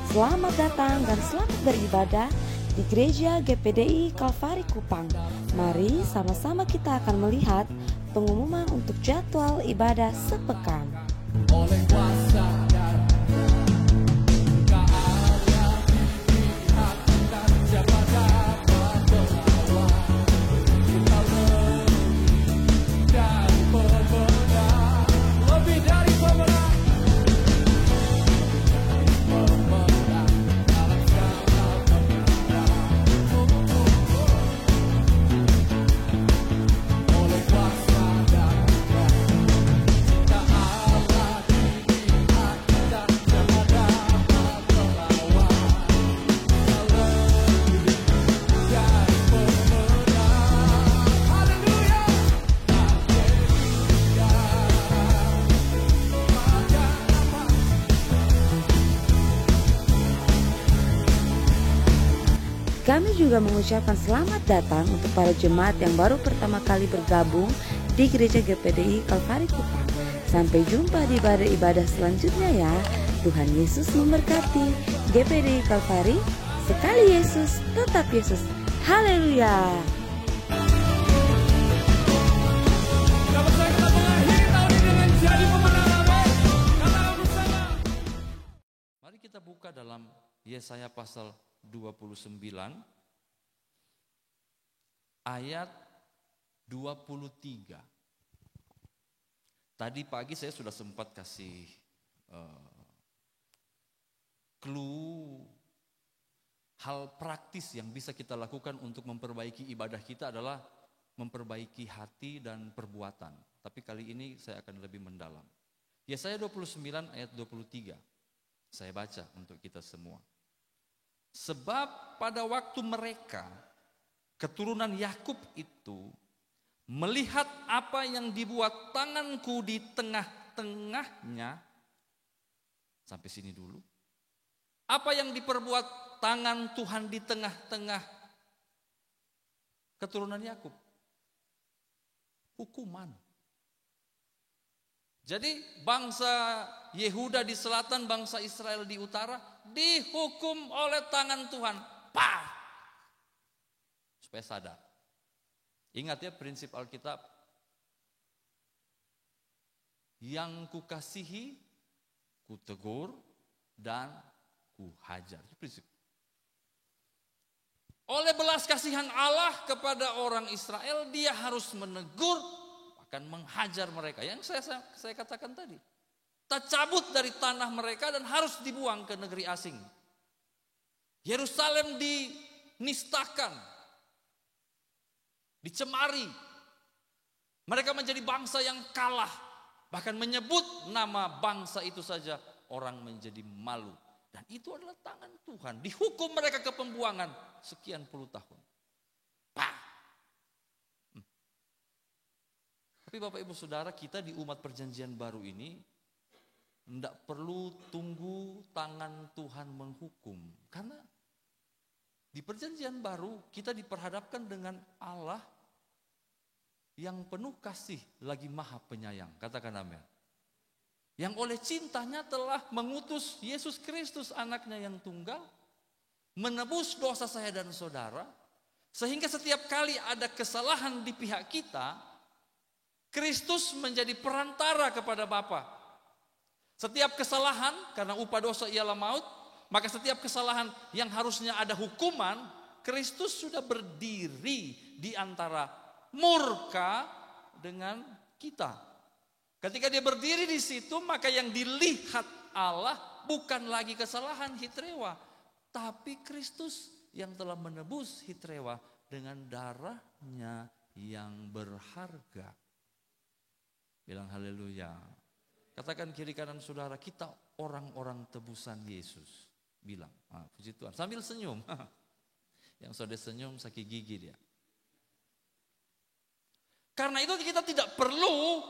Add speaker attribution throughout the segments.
Speaker 1: Selamat datang dan selamat beribadah di Gereja GPDI Kalvari Kupang. Mari sama-sama kita akan melihat pengumuman untuk jadwal ibadah sepekan.
Speaker 2: Oleh kuasa dan tak ada pihak dan siapa dapat melawan. Kita lebih dari pemenang, lebih dari pemenang. Pemenang dalam segala perkara. Oleh kuasa dan tak ada pihak dan siapa dapat melawan. Kita lebih dari pemenang. Haleluya.
Speaker 1: Kami juga mengucapkan selamat datang untuk para jemaat yang baru pertama kali bergabung di Gereja GPDI Kalvari Kupang. Sampai jumpa di ibadah-ibadah selanjutnya ya. Tuhan Yesus memberkati. GPDI Kalvari, sekali Yesus, tetap Yesus. Haleluya.
Speaker 2: Dapat kita mengakhiri tahun ini dengan jadi pemenang. Amin. Katakan bersama.
Speaker 3: Mari kita buka dalam Yesaya pasal 29 ayat 23. Tadi pagi saya sudah sempat kasih clue hal praktis yang bisa kita lakukan untuk memperbaiki ibadah kita adalah memperbaiki hati dan perbuatan. Tapi kali ini saya akan lebih mendalam. Yesaya 29 ayat 23. Saya baca untuk kita semua. Sebab pada waktu mereka, keturunan Yakub itu, melihat apa yang dibuat tanganku di tengah-tengahnya, sampai sini dulu. Apa yang diperbuat tangan Tuhan di tengah-tengah keturunan Yakub? Hukuman. Jadi bangsa Yehuda di selatan, bangsa Israel di utara dihukum oleh tangan Tuhan. Pah! Supaya sadar. Ingat ya prinsip Alkitab. Yang kukasihi, kutegur, dan kuhajar. Itu prinsip. Oleh belas kasihan Allah kepada orang Israel, dia harus menegur, akan menghajar mereka. Yang saya katakan tadi. Tak cabut dari tanah mereka dan harus dibuang ke negeri asing. Yerusalem dinistakan. Dicemari. Mereka menjadi bangsa yang kalah. Bahkan menyebut nama bangsa itu saja orang menjadi malu. Dan itu adalah tangan Tuhan. Dihukum mereka ke pembuangan sekian puluh tahun. Tapi Bapak Ibu Saudara, kita di umat perjanjian baru ini tidak perlu tunggu tangan Tuhan menghukum. Karena di perjanjian baru kita diperhadapkan dengan Allah yang penuh kasih lagi maha penyayang. Katakan amin. Yang oleh cintanya telah mengutus Yesus Kristus anaknya yang tunggal. Menebus dosa saya dan saudara. Sehingga setiap kali ada kesalahan di pihak kita, Kristus menjadi perantara kepada Bapa. Setiap kesalahan, karena upah dosa ialah maut, maka setiap kesalahan yang harusnya ada hukuman, Kristus sudah berdiri di antara murka dengan kita. Ketika dia berdiri di situ, maka yang dilihat Allah bukan lagi kesalahan Hitrewa, tapi Kristus yang telah menebus Hitrewa dengan darahnya yang berharga. Bilang haleluya. Katakan kiri kanan saudara, kita orang-orang tebusan Yesus. Bilang, puji Tuhan. Sambil senyum. Yang sudah senyum sakit gigi dia. Karena itu kita tidak perlu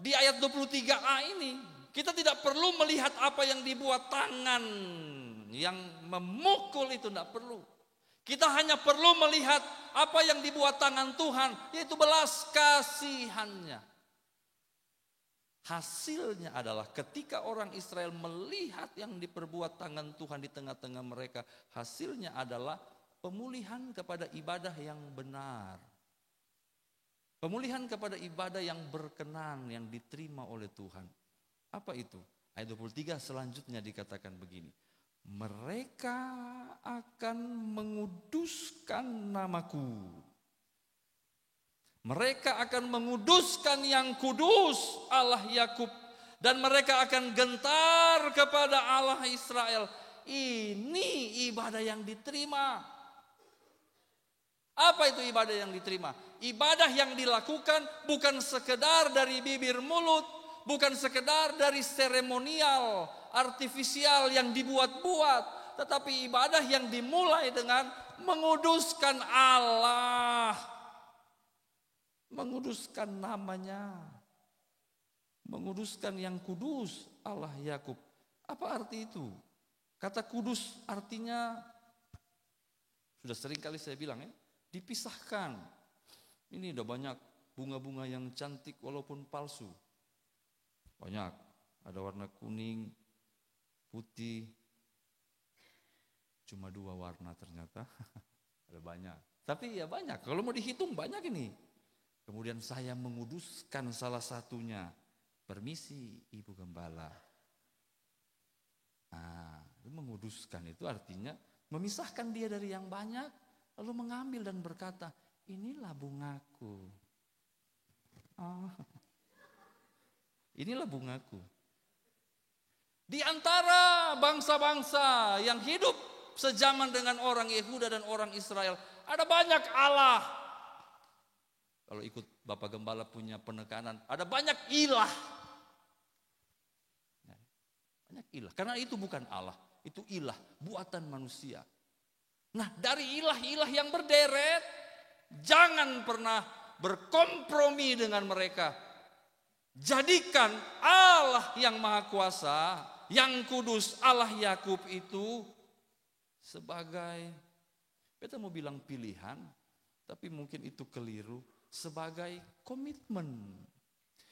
Speaker 3: di ayat 23a ini. Kita tidak perlu melihat apa yang dibuat tangan yang memukul itu, tidak perlu. Kita hanya perlu melihat apa yang dibuat tangan Tuhan, yaitu belas kasihannya. Hasilnya adalah ketika orang Israel melihat yang diperbuat tangan Tuhan di tengah-tengah mereka, hasilnya adalah pemulihan kepada ibadah yang benar. Pemulihan kepada ibadah yang berkenan, yang diterima oleh Tuhan. Apa itu? Ayat 23 selanjutnya dikatakan begini. Mereka akan menguduskan namaku. Mereka akan menguduskan yang kudus, Allah Yakub, dan mereka akan gentar kepada Allah Israel. Ini ibadah yang diterima. Apa itu ibadah yang diterima? Ibadah yang dilakukan bukan sekedar dari bibir mulut, bukan sekedar dari seremonial, artifisial yang dibuat-buat, tetapi ibadah yang dimulai dengan menguduskan Allah. Menguduskan namanya, menguduskan yang kudus, Allah Yakub. Apa arti itu? Kata kudus artinya, sudah sering kali saya bilang ya, dipisahkan. Ini udah banyak bunga-bunga yang cantik walaupun palsu. Banyak, ada warna kuning, putih, cuma 2 warna ternyata. Ada banyak, tapi ya banyak, kalau mau dihitung banyak ini. Kemudian saya menguduskan salah satunya. Permisi Ibu Gembala. Nah, menguduskan itu artinya memisahkan dia dari yang banyak, lalu mengambil dan berkata, inilah bungaku. Oh, inilah bungaku. Di antara bangsa-bangsa yang hidup sejaman dengan orang Yehuda dan orang Israel, ada banyak Allah. Kalau ikut Bapak Gembala punya penekanan, ada banyak ilah. Banyak ilah, karena itu bukan Allah, itu ilah, buatan manusia. Nah, dari ilah-ilah yang berderet, jangan pernah berkompromi dengan mereka. Jadikan Allah yang Maha Kuasa, yang kudus, Allah Yakub itu sebagai, kita mau bilang pilihan, tapi mungkin itu keliru. Sebagai komitmen.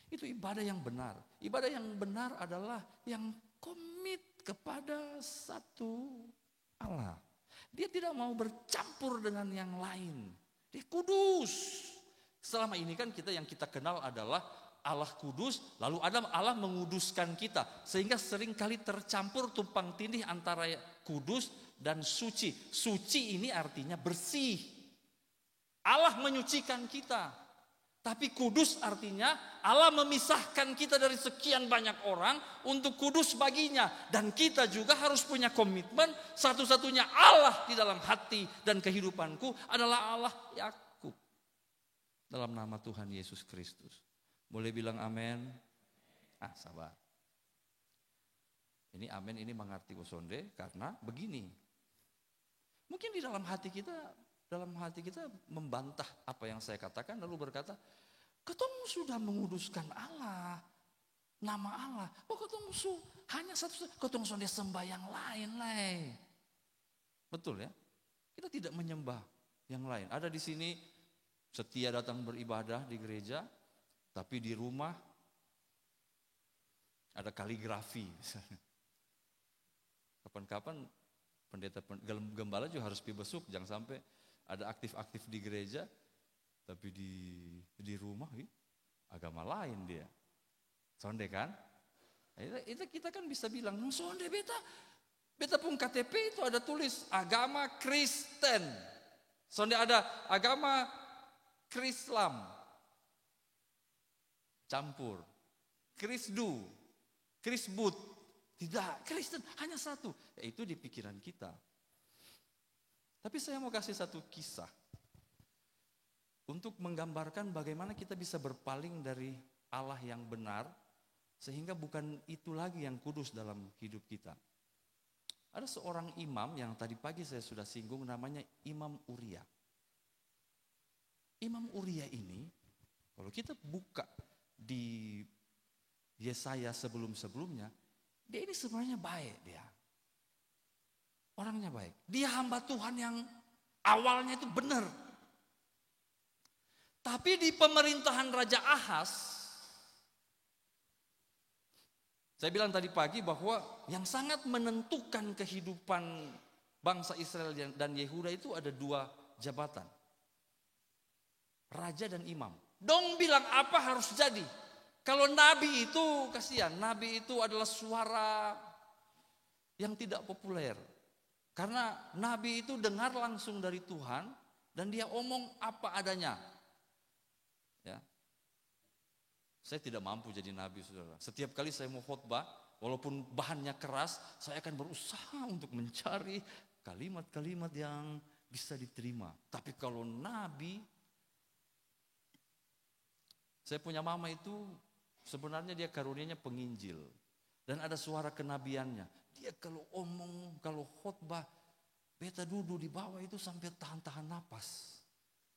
Speaker 3: Itu ibadah yang benar. Ibadah yang benar adalah yang komit kepada satu Allah. Dia tidak mau bercampur dengan yang lain. Dia kudus. Selama ini kan kita yang kita kenal adalah Allah kudus, lalu ada Allah menguduskan kita. Sehingga seringkali tercampur tumpang tindih antara kudus dan suci. Suci ini artinya bersih. Allah menyucikan kita. Tapi kudus artinya Allah memisahkan kita dari sekian banyak orang untuk kudus baginya. Dan kita juga harus punya komitmen, satu-satunya Allah di dalam hati dan kehidupanku adalah Allah Yakub. Dalam nama Tuhan Yesus Kristus. Boleh bilang amin? Sabar. Ini amin, ini mengerti usonde karena begini. Mungkin di dalam hati kita membantah apa yang saya katakan lalu berkata, ketemu sudah menguduskan Allah, nama Allah. Oh ketemu hanya satu, ketemu dia sembah yang lain lah. Betul ya? Kita tidak menyembah yang lain. Ada di sini setia datang beribadah di gereja, tapi di rumah ada kaligrafi. Kapan-kapan pendeta gembala juga harus besuk, jangan sampai ada aktif-aktif di gereja, tapi di rumah agama lain dia. Sonde kan? Itu kita kan bisa bilang, sonde beta pun KTP itu ada tulis agama Kristen. Sonde ada agama Krislam. Campur. Krisdu. Krisbut. Tidak, Kristen hanya satu. Itu di pikiran kita. Tapi saya mau kasih satu kisah untuk menggambarkan bagaimana kita bisa berpaling dari Allah yang benar sehingga bukan itu lagi yang kudus dalam hidup kita. Ada seorang imam yang tadi pagi saya sudah singgung namanya Imam Uria. Imam Uria ini kalau kita buka di Yesaya sebelum-sebelumnya, dia ini sebenarnya baik dia. Orangnya baik. Dia hamba Tuhan yang awalnya itu benar. Tapi di pemerintahan Raja Ahas, Saya bilang tadi pagi bahwa yang sangat menentukan kehidupan bangsa Israel dan Yehuda itu ada dua jabatan. Raja dan imam. Dong bilang apa harus jadi. Kalau nabi itu, kasihan, nabi itu adalah suara yang tidak populer. Karena nabi itu dengar langsung dari Tuhan dan dia omong apa adanya. Ya. Saya tidak mampu jadi nabi, saudara. Setiap kali saya mau khotbah, walaupun bahannya keras, saya akan berusaha untuk mencari kalimat-kalimat yang bisa diterima. Tapi kalau nabi, saya punya mama itu sebenarnya dia karunianya penginjil. Dan ada suara kenabiannya. Dia kalau omong, kalau khotbah, beta duduk di bawah itu sampai tahan-tahan napas.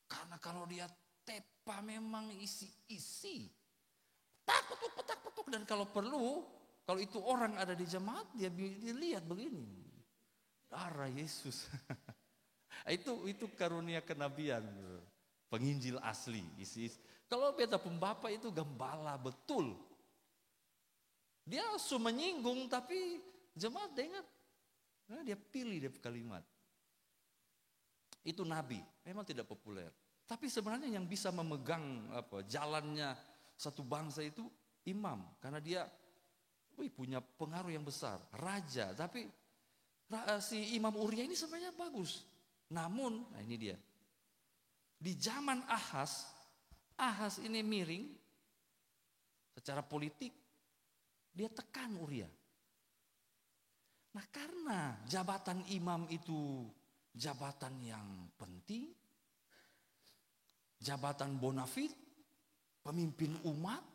Speaker 3: Karena kalau dia tepa memang isi-isi. Petak-petuk. Dan kalau perlu, kalau itu orang ada di jemaat, dia lihat begini. Darah Yesus. Itu karunia kenabian. Penginjil asli. Kalau beta pembapa itu gembala betul. Dia menyinggung tapi jemaat dengar. Nah, dia pilih dia kalimat. Itu nabi, memang tidak populer. Tapi sebenarnya yang bisa memegang jalannya satu bangsa itu imam. Karena dia punya pengaruh yang besar. Raja, tapi si Imam Uria ini sebenarnya bagus. Namun, nah ini dia. Di zaman Ahas ini miring. Secara politik, dia tekan Uria. Nah karena jabatan imam itu jabatan yang penting, jabatan bonafit, pemimpin umat,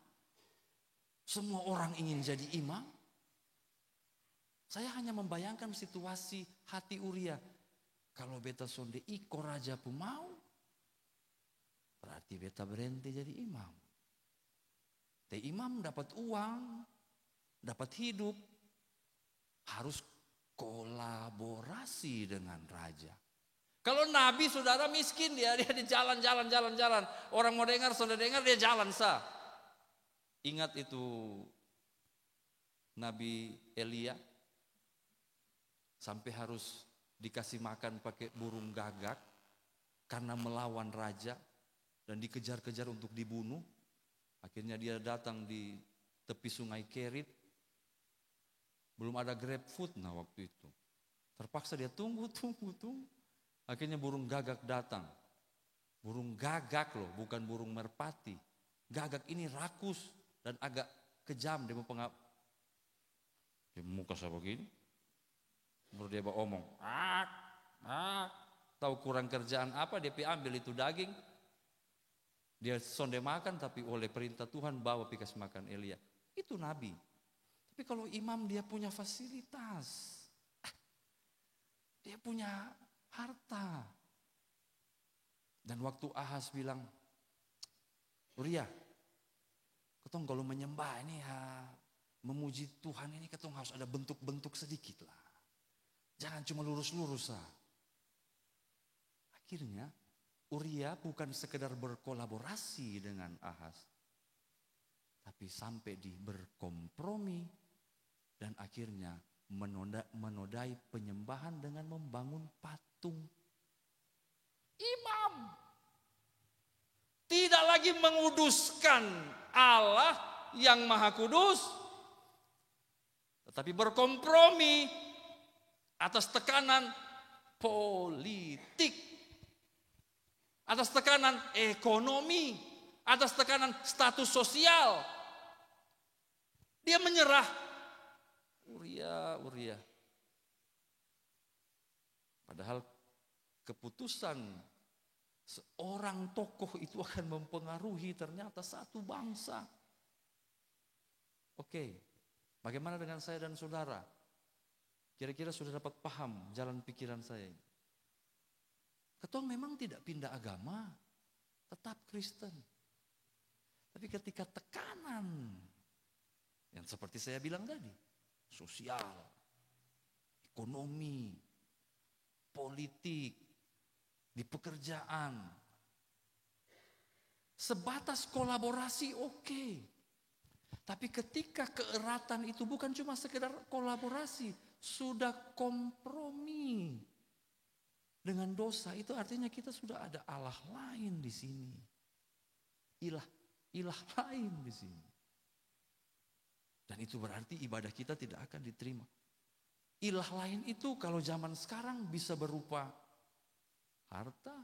Speaker 3: semua orang ingin jadi imam. Saya hanya membayangkan situasi hati Uria. Kalau beta sonde iko raja pemau, berarti beta berhenti jadi imam. Te imam dapat uang, dapat hidup, harus kolaborasi dengan raja. Kalau nabi saudara miskin dia di jalan. Orang mau dengar, saudara dengar dia jalan sah. Ingat itu Nabi Elia sampai harus dikasih makan pakai burung gagak karena melawan raja dan dikejar-kejar untuk dibunuh. Akhirnya dia datang di tepi sungai Kerit. Belum ada GrabFood waktu itu. Terpaksa dia tunggu. Akhirnya burung gagak datang. Burung gagak loh, bukan burung merpati. Gagak ini rakus dan agak kejam. Dia muka saya begini. Baru dia omong. Tahu kurang kerjaan apa, dia ambil itu daging. Dia sonde makan tapi oleh perintah Tuhan bawa pikas makan Elia. Itu nabi. Tapi kalau imam dia punya fasilitas. Dia punya harta. Dan waktu Ahas bilang, Uria, ketong kalau menyembah ini memuji Tuhan ini ketong harus ada bentuk-bentuk sedikit lah. Jangan cuma lurus-lurus lah. Akhirnya Uria bukan sekedar berkolaborasi dengan Ahas. Tapi sampai berkompromi dan akhirnya menodai penyembahan dengan membangun patung. Imam tidak lagi menguduskan Allah yang Maha Kudus, tetapi berkompromi atas tekanan politik, atas tekanan ekonomi, atas tekanan status sosial. Dia menyerah. Uria. Padahal keputusan seorang tokoh itu akan mempengaruhi ternyata satu bangsa. Oke, bagaimana dengan saya dan saudara? Kira-kira sudah dapat paham jalan pikiran saya. Ketong memang tidak pindah agama, tetap Kristen. Tapi ketika tekanan, yang seperti saya bilang tadi, sosial, ekonomi, politik, di pekerjaan, sebatas kolaborasi oke. Tapi ketika keeratan itu bukan cuma sekedar kolaborasi, sudah kompromi dengan dosa, itu artinya kita sudah ada Allah lain di sini. Ilah lain di sini. Dan itu berarti ibadah kita tidak akan diterima. Ilah lain itu kalau zaman sekarang bisa berupa harta,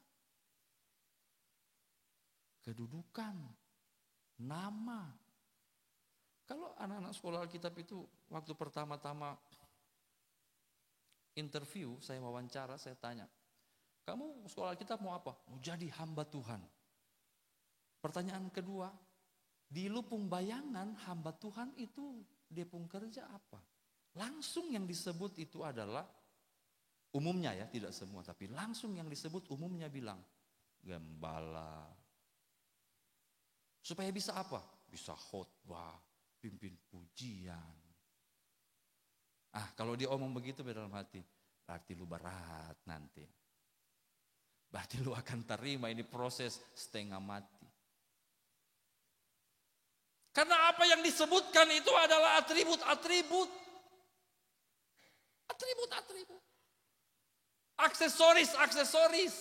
Speaker 3: kedudukan, nama. Kalau anak-anak sekolah Alkitab itu waktu pertama-tama interview, saya wawancara, saya tanya, kamu sekolah Alkitab mau apa? Mau jadi hamba Tuhan. Pertanyaan kedua, di lupung bayangan hamba Tuhan itu dia pun kerja apa? Langsung yang disebut itu adalah, umumnya ya, tidak semua, tapi langsung yang disebut umumnya bilang, gembala. Supaya bisa apa? Bisa khotbah, pimpin pujian. Kalau dia omong begitu dalam hati, berarti lu berat nanti. Berarti lu akan terima ini proses setengah mati. Karena apa yang disebutkan itu adalah atribut-atribut. Atribut-atribut. Aksesoris-aksesoris.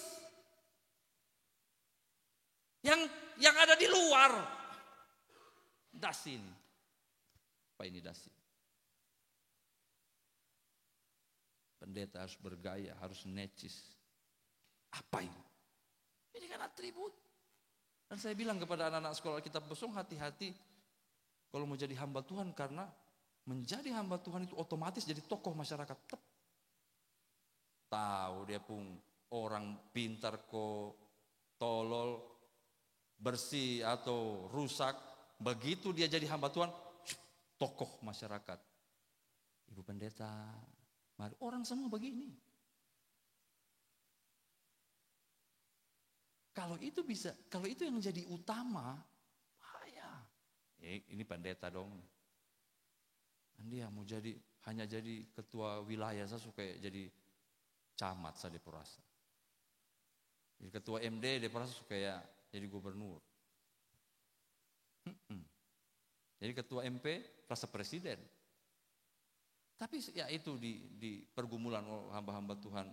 Speaker 3: Yang ada di luar. Dasi ini. Apa ini dasi? Pendeta harus bergaya, harus necis. Apa ini? Ini kan atribut. Dan saya bilang kepada anak-anak sekolah Alkitab Besong, hati-hati kalau mau jadi hamba Tuhan, karena menjadi hamba Tuhan itu otomatis jadi tokoh masyarakat. Tahu dia pun orang pintar kok, tolol, bersih atau rusak. Begitu dia jadi hamba Tuhan, tokoh masyarakat. Ibu pendeta, mari, orang semua begini. Kalau itu bisa, kalau itu yang jadi utama, bahaya. Ini pendeta dong. Dia mau jadi, hanya jadi ketua wilayah, saya suka jadi camat saya di Purasa. Jadi ketua MD di Purasa suka ya jadi gubernur. Jadi ketua MP rasa presiden. Tapi ya itu di pergumulan hamba-hamba Tuhan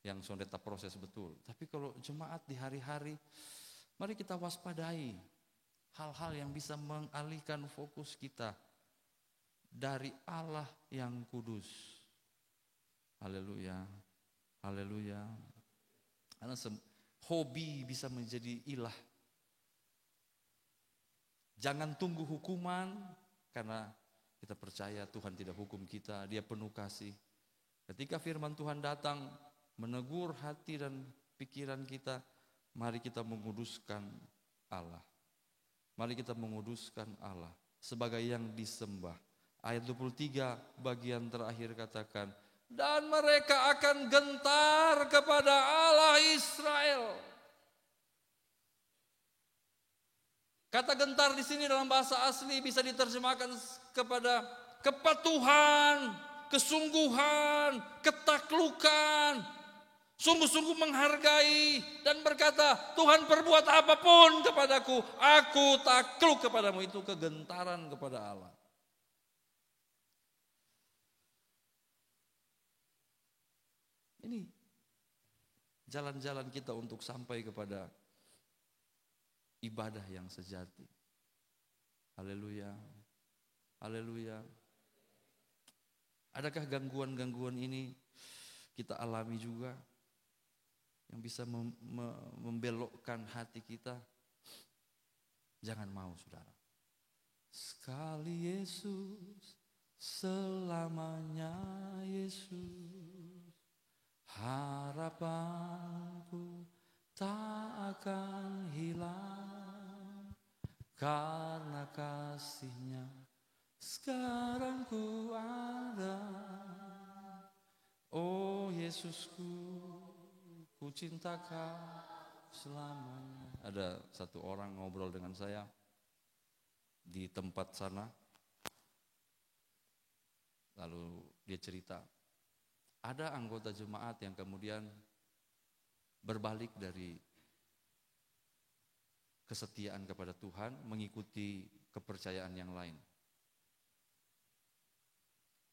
Speaker 3: yang sondeta proses betul. Tapi kalau jemaat di hari-hari, mari kita waspadai hal-hal yang bisa mengalihkan fokus kita dari Allah yang kudus. Haleluya, haleluya. Karena hobi bisa menjadi ilah. Jangan tunggu hukuman, karena kita percaya Tuhan tidak hukum kita, Dia penuh kasih. Ketika firman Tuhan datang menegur hati dan pikiran kita, mari kita menguduskan Allah. Mari kita menguduskan Allah sebagai yang disembah. Ayat 23 bagian terakhir katakan, dan mereka akan gentar kepada Allah Israel. Kata gentar di sini dalam bahasa asli bisa diterjemahkan kepada kepatuhan, kesungguhan, ketaklukan, sungguh-sungguh menghargai dan berkata, Tuhan perbuat apapun kepadaku, aku takluk kepadamu. Itu kegentaran kepada Allah. Ini jalan-jalan kita untuk sampai kepada ibadah yang sejati. Haleluya, haleluya. Adakah gangguan-gangguan ini kita alami juga yang bisa membelokkan hati kita? Jangan mau, saudara. Sekali Yesus, selamanya Yesus. Harapanku tak akan hilang, karena kasih-Nya sekarang ku ada. Oh Yesusku, ku cinta Kau selamanya. Ada satu orang ngobrol dengan saya di tempat sana, lalu dia cerita, ada anggota jemaat yang kemudian berbalik dari kesetiaan kepada Tuhan, mengikuti kepercayaan yang lain.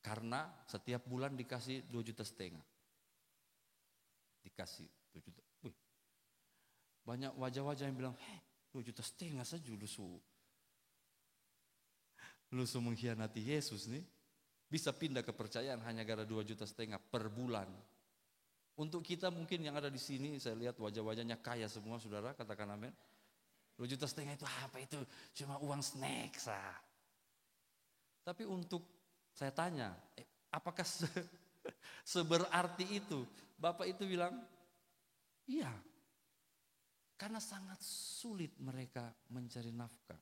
Speaker 3: Karena setiap bulan dikasih 2,5 juta. Dikasih 2 juta. Wih, banyak wajah-wajah yang bilang, 2,5 juta saja lusu mengkhianati Yesus nih. Bisa pindah kepercayaan hanya gara 2,5 juta per bulan. Untuk kita mungkin yang ada di sini, saya lihat wajah-wajahnya kaya semua, saudara, katakan amin. 2,5 juta itu apa itu? Cuma uang snack sah. Tapi untuk saya tanya, apakah seberarti itu? Bapak itu bilang, iya. Karena sangat sulit mereka mencari nafkah.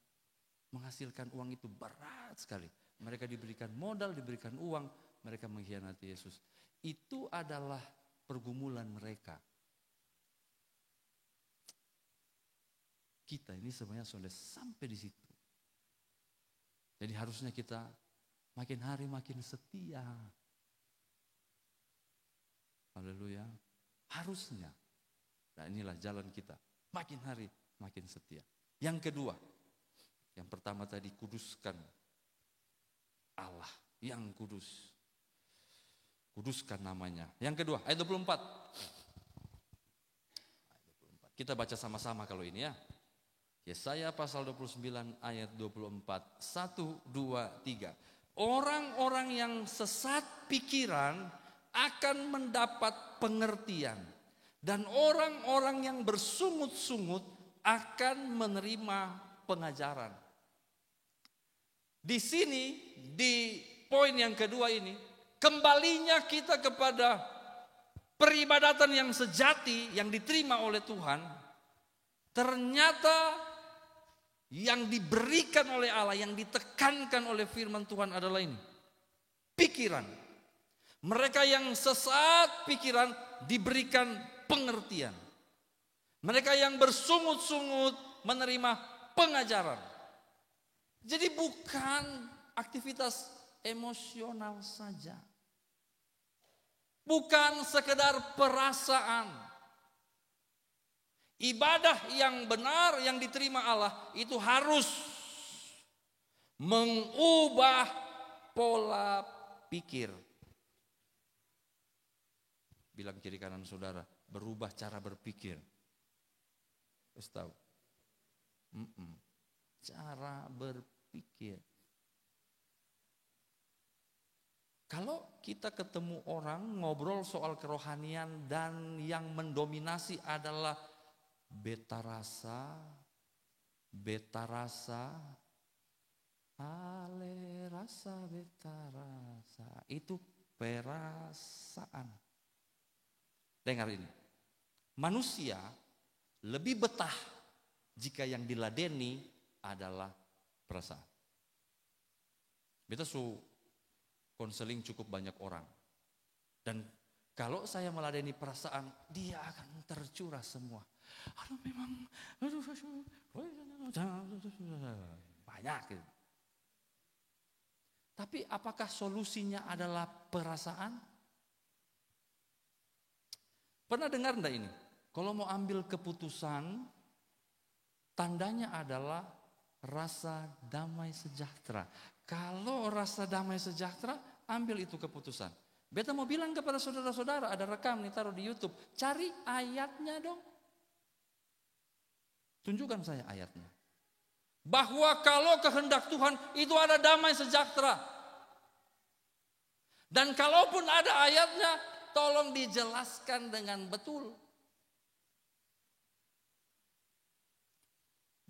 Speaker 3: Menghasilkan uang itu berat sekali. Mereka diberikan modal, diberikan uang, mereka mengkhianati Yesus. Itu adalah pergumulan mereka. Kita ini sebenarnya sudah sampai di situ. Jadi harusnya kita makin hari makin setia. Haleluya. Harusnya. Nah inilah jalan kita. Makin hari makin setia. Yang kedua. Yang pertama tadi kuduskan Allah yang kudus. Kuduskan namanya. Yang kedua ayat 24. Kita baca sama-sama kalau ini ya. Yesaya pasal 29 ayat 24. 1, 2, 3. Orang-orang yang sesat pikiran akan mendapat pengertian. Dan orang-orang yang bersungut-sungut akan menerima pengajaran. Di sini, di poin yang kedua ini, kembalinya kita kepada peribadatan yang sejati yang diterima oleh Tuhan, ternyata yang diberikan oleh Allah, yang ditekankan oleh firman Tuhan adalah ini. Pikiran. Mereka yang sesat pikiran diberikan pengertian. Mereka yang bersungut-sungut menerima pengajaran. Jadi bukan aktivitas emosional saja. Bukan sekedar perasaan. Ibadah yang benar yang diterima Allah itu harus mengubah pola pikir. Bilang kiri kanan saudara, berubah cara berpikir. Terus tahu? Cara berpikir. Kalau kita ketemu orang ngobrol soal kerohanian dan yang mendominasi adalah beta rasa, ale rasa, beta rasa, itu perasaan. Dengar ini, manusia lebih betah jika yang diladeni adalah perasaan. Beta konseling cukup banyak orang. Dan kalau saya meladeni perasaan, dia akan tercurah semua. Aduh memang, banyak gitu. Tapi apakah solusinya adalah perasaan? Pernah dengar enggak ini? Kalau mau ambil keputusan, tandanya adalah rasa damai sejahtera. Kalau rasa damai sejahtera, ambil itu keputusan. Beta mau bilang kepada saudara-saudara, ada rekam nih taruh di YouTube. Cari ayatnya dong. Tunjukkan saya ayatnya. Bahwa kalau kehendak Tuhan itu ada damai sejahtera. Dan kalaupun ada ayatnya, tolong dijelaskan dengan betul.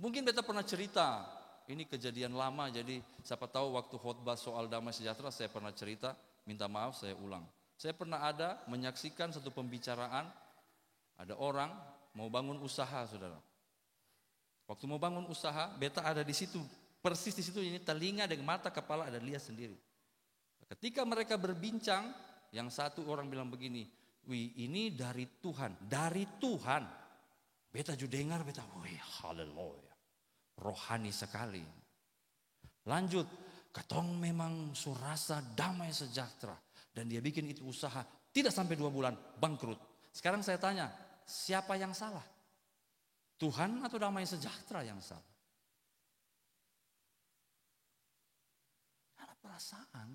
Speaker 3: Mungkin beta pernah cerita, ini kejadian lama, jadi siapa tahu waktu khotbah soal damai sejahtera saya pernah cerita, minta maaf saya ulang. Saya pernah ada menyaksikan satu pembicaraan, ada orang mau bangun usaha saudara. Waktu mau bangun usaha, beta ada di situ, persis di situ, ini telinga dengan mata kepala ada lihat sendiri. Ketika mereka berbincang, yang satu orang bilang begini, wih ini dari Tuhan, dari Tuhan. Beta juga dengar, beta, wih haleluya. Rohani sekali. Lanjut, katong memang surasa damai sejahtera. Dan dia bikin itu usaha, tidak sampai 2 bulan, bangkrut. Sekarang saya tanya, siapa yang salah? Tuhan atau damai sejahtera yang salah? perasaan.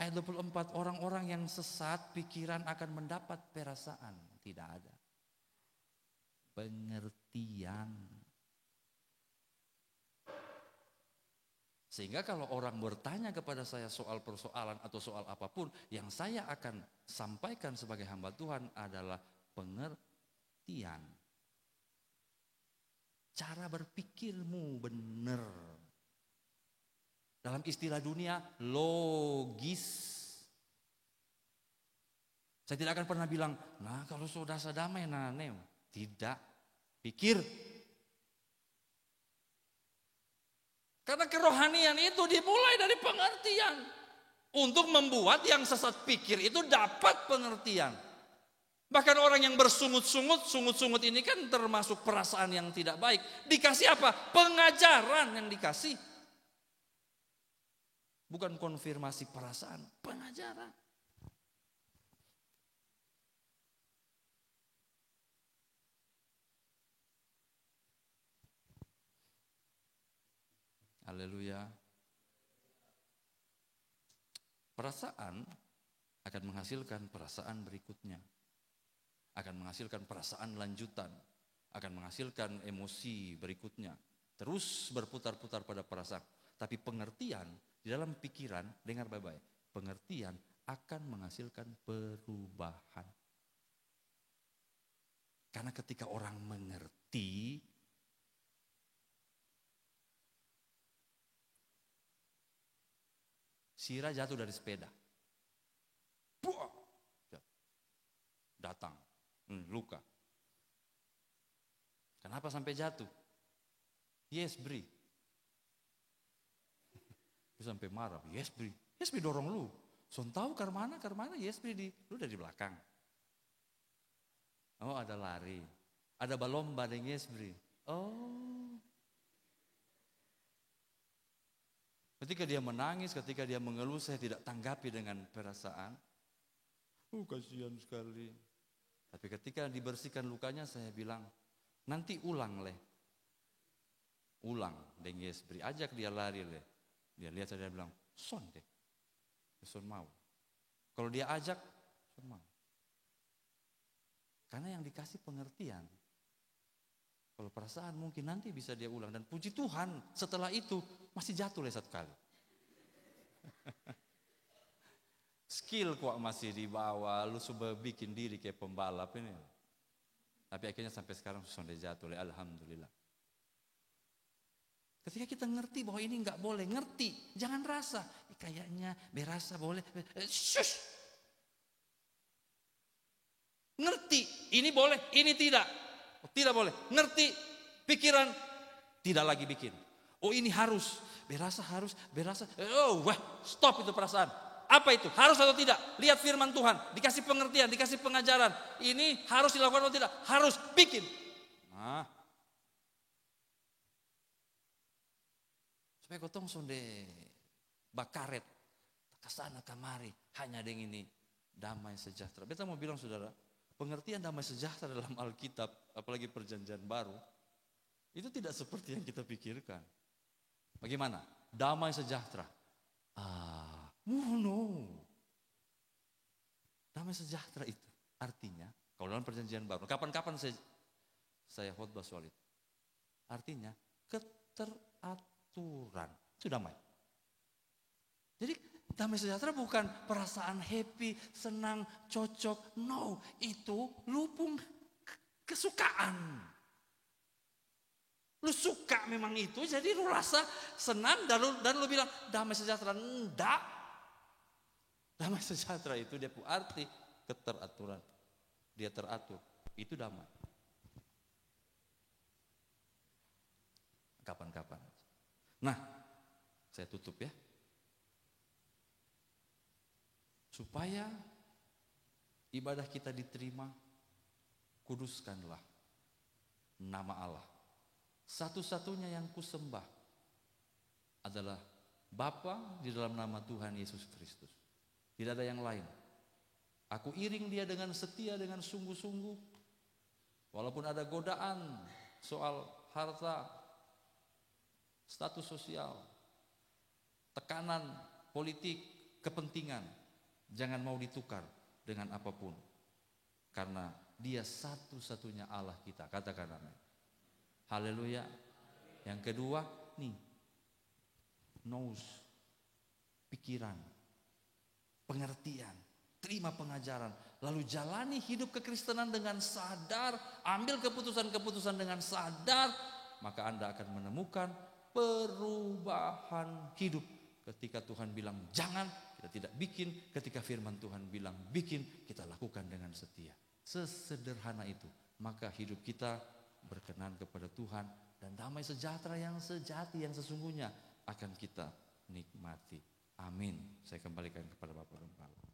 Speaker 3: Ayat 24, orang-orang yang sesat pikiran akan mendapat perasaan. Tidak ada. Pengertian. Sehingga kalau orang bertanya kepada saya soal persoalan atau soal apapun, yang saya akan sampaikan sebagai hamba Tuhan adalah pengertian. Cara berpikirmu benar. Dalam istilah dunia, logis. Saya tidak akan pernah bilang, nah kalau sudah sedamai, tidak. Pikir. Karena kerohanian itu dimulai dari pengertian. Untuk membuat yang sesat pikir itu dapat pengertian. Bahkan orang yang sungut-sungut ini kan termasuk perasaan yang tidak baik. Dikasih apa? Pengajaran yang dikasih. Bukan konfirmasi perasaan, pengajaran. Haleluya. Perasaan akan menghasilkan perasaan berikutnya. Akan menghasilkan perasaan lanjutan. Akan menghasilkan emosi berikutnya. Terus berputar-putar pada perasaan. Tapi pengertian di dalam pikiran, dengar baik-baik. Pengertian akan menghasilkan perubahan. Karena ketika orang mengerti, Sira jatuh dari sepeda. Buah! Datang, luka. Kenapa sampai jatuh? Yes, Bri. Dia sampai marah. Yes, Bri. Yes, Bri dorong lu. Son tahu karmana, yes, Bri lu dari belakang. Oh, ada lari. Ada balomba dengan yes, Bri. Oh. Ketika dia menangis, ketika dia mengeluh, saya tidak tanggapi dengan perasaan. Kasihan sekali. Tapi ketika dibersihkan lukanya, saya bilang, nanti ulang leh. Ulang, denges beri, ajak dia lari leh. Dia lihat saya bilang, son deh. Son mau. Kalau dia ajak, son mau. Karena yang dikasih pengertian. Kalau perasaan mungkin nanti bisa dia ulang. Dan puji Tuhan setelah itu masih jatuh satu kali. Skill kok masih di bawah. Lu coba bikin diri kayak pembalap ini. Tapi akhirnya sampai sekarang sudah jatuh. Alhamdulillah. Ketika kita ngerti bahwa ini nggak boleh. Ngerti. Jangan rasa. Kayaknya berasa boleh. Shush. Ngerti. Ini boleh. Ini tidak. Tidak boleh. Ngerti, pikiran, tidak lagi bikin. Oh ini harus, berasa harus, berasa. Oh wah, stop itu perasaan. Apa itu? Harus atau tidak? Lihat firman Tuhan, dikasih pengertian, dikasih pengajaran. Ini harus dilakukan atau tidak? Harus, bikin. Nah. Supaya gotong sonde bakaret, kesana kamari, hanya dengan ini damai sejahtera. Beta mau bilang saudara, pengertian damai sejahtera dalam Alkitab, apalagi perjanjian baru, itu tidak seperti yang kita pikirkan. Bagaimana? Damai sejahtera. No. Damai sejahtera itu artinya, kalau dalam perjanjian baru, kapan-kapan saya khotbah soal itu. Artinya keteraturan, itu damai. Jadi damai sejahtera bukan perasaan happy, senang, cocok. No, itu lupung kesukaan. Lu suka memang itu, jadi lu rasa senang dan lu bilang damai sejahtera. Enggak. Damai sejahtera itu dia arti keteraturan. Dia teratur, itu damai. Kapan-kapan. Nah, saya tutup ya. Supaya ibadah kita diterima, kuduskanlah nama Allah. Satu-satunya yang kusembah adalah Bapa di dalam nama Tuhan Yesus Kristus. Tidak ada yang lain. Aku iring dia dengan setia, dengan sungguh-sungguh. Walaupun ada godaan soal harta, status sosial, tekanan politik, kepentingan, jangan mau ditukar dengan apapun. Karena Dia satu-satunya Allah kita. Katakan amin. Haleluya. Yang kedua, nih, nous, pikiran, pengertian, terima pengajaran, lalu jalani hidup kekristenan dengan sadar, ambil keputusan-keputusan dengan sadar, maka Anda akan menemukan perubahan hidup. Ketika Tuhan bilang jangan, kita tidak bikin. Ketika firman Tuhan bilang bikin, kita lakukan dengan setia. Sesederhana itu, maka hidup kita berkenan kepada Tuhan, dan damai sejahtera yang sejati, yang sesungguhnya akan kita nikmati. Amin. Saya kembalikan kepada Bapak Gembala.